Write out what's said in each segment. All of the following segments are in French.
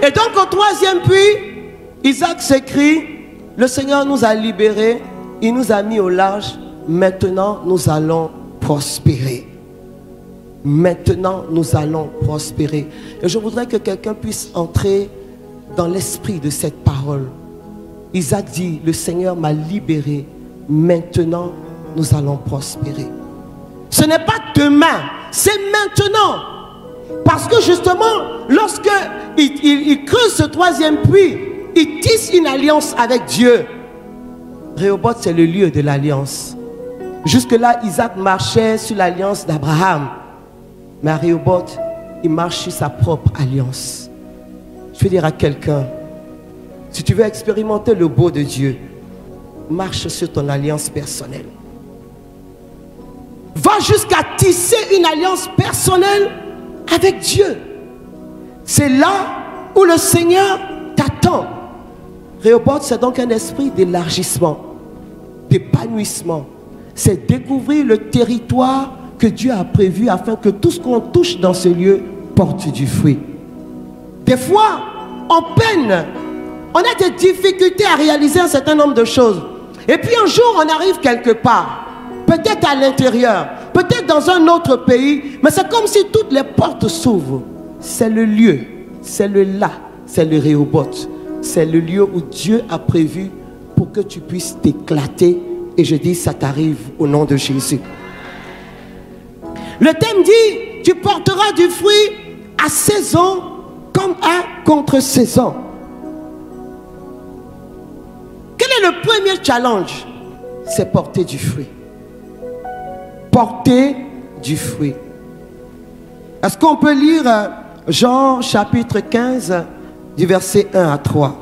Et donc au troisième puits, Isaac s'écrie, le Seigneur nous a libérés, il nous a mis au large, maintenant nous allons prospérer. Maintenant nous allons prospérer. Et je voudrais que quelqu'un puisse entrer dans l'esprit de cette parole. Isaac dit, le Seigneur m'a libéré, maintenant nous allons prospérer. Ce n'est pas demain, c'est maintenant. Parce que justement, lorsque il creuse ce troisième puits, il tisse une alliance avec Dieu. Rehoboth, c'est le lieu de l'alliance. Jusque-là, Isaac marchait sur l'alliance d'Abraham. Mais à Rehoboth, il marche sur sa propre alliance. Je veux dire à quelqu'un, si tu veux expérimenter le beau de Dieu, marche sur ton alliance personnelle. Va jusqu'à tisser une alliance personnelle avec Dieu. C'est là où le Seigneur t'attend. Rehoboth, c'est donc un esprit d'élargissement, d'épanouissement. C'est découvrir le territoire que Dieu a prévu afin que tout ce qu'on touche dans ce lieu porte du fruit. Des fois, on peine, on a des difficultés à réaliser un certain nombre de choses. Et puis un jour, on arrive quelque part, peut-être à l'intérieur, peut-être dans un autre pays, mais c'est comme si toutes les portes s'ouvrent. C'est le lieu, c'est le là, c'est le Rehoboth. C'est le lieu où Dieu a prévu pour que tu puisses t'éclater. Et je dis, ça t'arrive au nom de Jésus. Le thème dit, tu porteras du fruit à saison comme à contre-saison. Quel est le premier challenge? C'est porter du fruit. Porter du fruit. Est-ce qu'on peut lire Jean chapitre 15 du verset 1 à 3?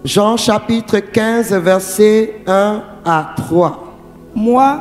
Jean chapitre 15 verset 1 à 3. Moi,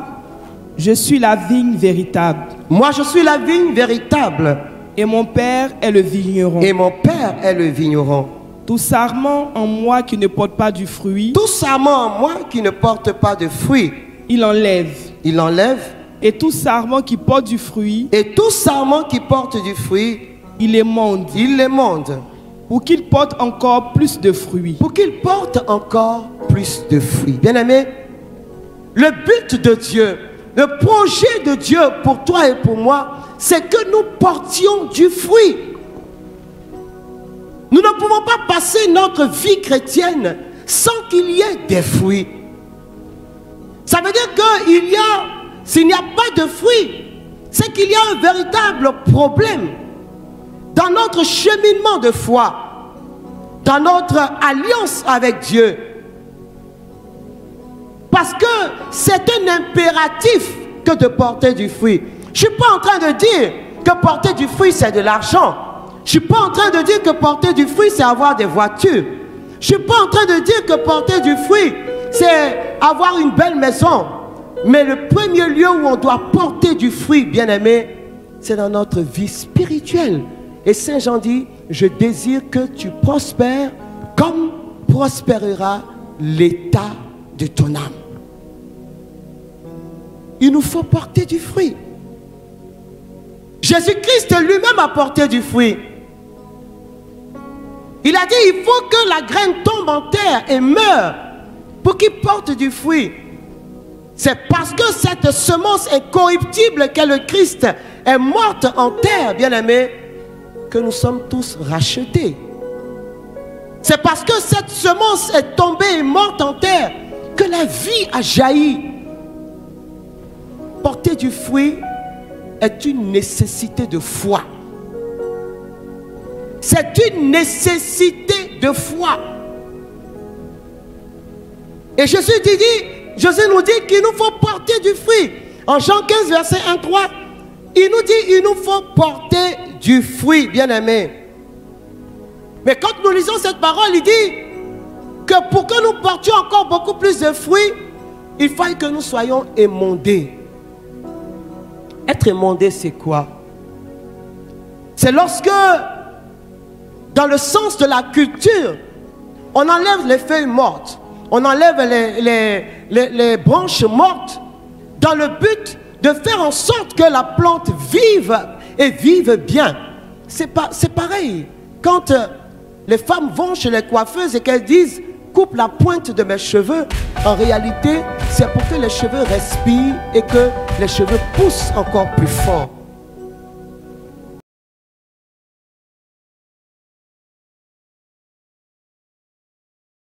je suis la vigne véritable. Moi, je suis la vigne véritable. Et mon Père est le vigneron. Et mon Père est le vigneron. Tout sarment en moi qui ne porte pas du fruit, Tout sarment en moi qui ne porte pas de fruit, il enlève. il enlève. Et tout sarment qui porte du fruit, Et tout sarment qui porte du fruit, il émonde, il l'émonde, pour qu'il porte encore plus de fruits. pour qu'il porte encore plus de fruits. Bien-aimé, le but de Dieu, le projet de Dieu pour toi et pour moi, c'est que nous portions du fruit. Nous ne pouvons pas passer notre vie chrétienne sans qu'il y ait des fruits. Ça veut dire que s'il n'y a pas de fruits, c'est qu'il y a un véritable problème dans notre cheminement de foi, dans notre alliance avec Dieu. Parce que c'est un impératif que de porter du fruit. Je ne suis pas en train de dire que porter du fruit, c'est de l'argent. Je ne suis pas en train de dire que porter du fruit, c'est avoir des voitures. Je ne suis pas en train de dire que porter du fruit, c'est avoir une belle maison. Mais le premier lieu où on doit porter du fruit, bien-aimé, c'est dans notre vie spirituelle. Et Saint Jean dit, je désire que tu prospères comme prospérera l'état de ton âme. Il nous faut porter du fruit. Jésus-Christ lui-même a porté du fruit. Il a dit, il faut que la graine tombe en terre et meure pour qu'il porte du fruit. C'est parce que cette semence incorruptible qu'est le Christ est morte en terre, bien-aimés, que nous sommes tous rachetés. C'est parce que cette semence est tombée et morte en terre que la vie a jailli. Porter du fruit est une nécessité de foi. C'est une nécessité de foi. Et Jésus nous dit qu'il nous faut porter du fruit. En Jean 15, verset 1-3, il nous dit qu'il nous faut porter du fruit, bien-aimés. Mais quand nous lisons cette parole, il dit que pour que nous portions encore beaucoup plus de fruits, il faut que nous soyons émondés. Être émondé, c'est quoi? C'est lorsque, dans le sens de la culture, on enlève les feuilles mortes, on enlève les branches mortes dans le but de faire en sorte que la plante vive et vive bien. C'est pareil. Quand les femmes vont chez les coiffeuses et qu'elles disent « coupe la pointe de mes cheveux », en réalité, c'est pour que les cheveux respirent et que les cheveux poussent encore plus fort.